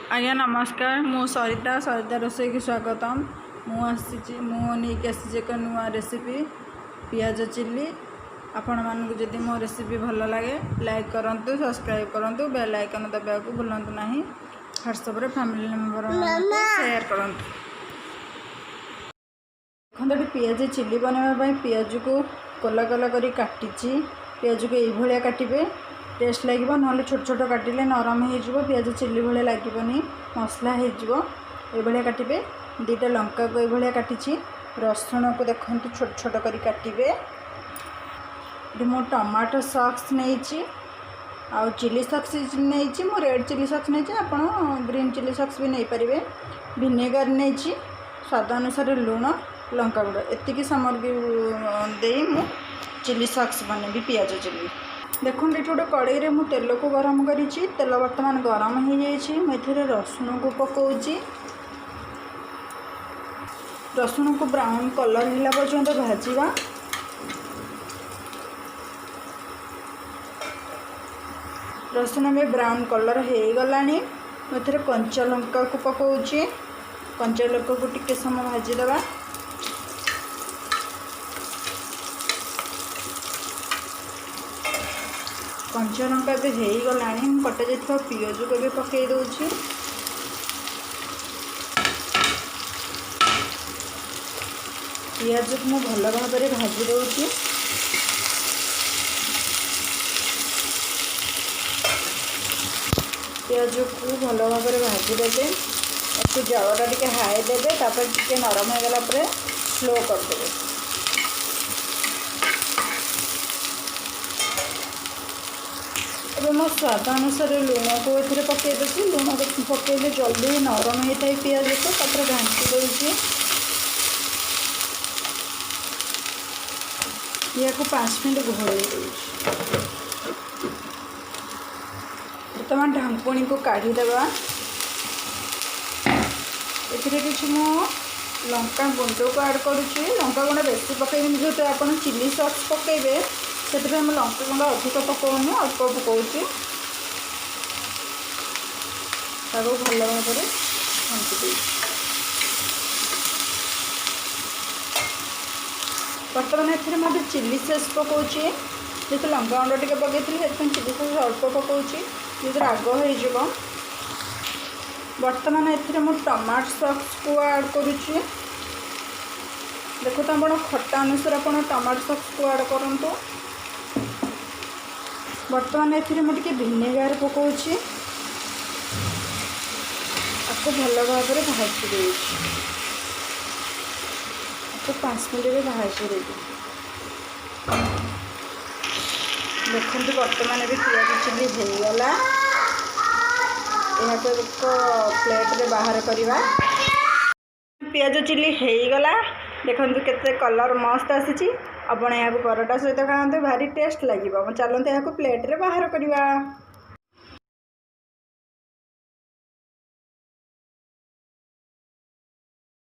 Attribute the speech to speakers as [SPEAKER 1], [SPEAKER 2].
[SPEAKER 1] आज्ञा नमस्कार। मु सरिता रोसई की स्वागतम। मुझे एक नुआ रेसिपी पियाज चिल्ली। आपण मानक जदि मो रेसिपी भल लगे लाइक करूँ, सब्सक्राइब करूँ, बेल आइकन दबा को भूलु ना। व्हाट्सएप रे फैमिली मेंबर शेयर करूँ। देखते पियाज चिल्ली बनवाई पियाज को कोला कोला करी काटी। पियाज को ये काटे टेस्ट लगे ना छोट छोट काटिले नरम हो पियाज चिल्ली भाई लगे मसला हो काटे। दुईटा लंका को ये काटी रसुण को देखो छोट छोट करी काटे। मो टमाटो सॉस नहीं आउ चिली सॉस नहीं मो रेड चिली सॉस नहीं आप ग्रीन चिली सॉस भी नहीं पारे। विनेगर नहीं स्वाद अनुसार लुण लंका गुड़ एतिकी सामग्री दे मु चिली सॉस बनेबी पियाज चिल्ली। देखो ये गोटे कड़ाई रे मु तेल को गरम करी। तेल बर्तमान गरम हो जाए मुझे रसुण को पकाऊँगी। रसुण को ब्राउन कलर है पर्यंत भाजवा। रसुण में ब्राउन कलर हो गला मुझे कंचा लंका को पकाऊँगी। कंचा लंका को टिके समय भाजीदे। कंचा लंका भी हो गला कटा जा पियाज को भी पकई दूची। पियाज को मैं भल भाव में भाजी दूची। पियाज को भल भाव में भाजीदे। आपको जलटा टे हाई देवे टे नरम हो गला स्लो करदे। अब मो स्वाद अनुसार लुण को ये पकई दूसरी। लुण को पकईले जल्दी नरम होता है पियाज को घाटी दूसरी। या 5 मिनट घोड़े बर्तमान ढांकुणी को काढ़ीदेवा। ये कि मो लंका गुंड को ऐड करुच्ची। लंका गुंड बेसी पकईबी जेहतु आप चिली सॉस पकईबे से लंका गुंड अधिक पकाऊनी अल्प पकाऊँगी। भल भाव में घंटी। बर्तमान ए मुझे चिली सॉस पकाऊँगी। जेहतु लंका गुंड टे पकई चिली सॉस अल्प पकाऊँगी जो राग हो। बर्तमान ए टमाटो सॉस को ऐड करुच्ची। देखो तो आप खट्टा अनुसार आप टमाटो सॉस को ऐड करूँ। बर्तमान ए मुझे विनेगर पकाऊँगी। आपको भल भाव में भाजी दे 5 मिनट में भाजी देवी। देखो बर्तमान भी पियाज चिल्ली होगला। यहाँ एक प्लेट रे बाहर करवा। पियाज चिल्ली होगला। देखो केते कलर मस्त आसी। आपण यहाँ परोटा सहित खाते भारी टेस्ट लगे। चलते यहाँ प्लेट रे बाहर करवा।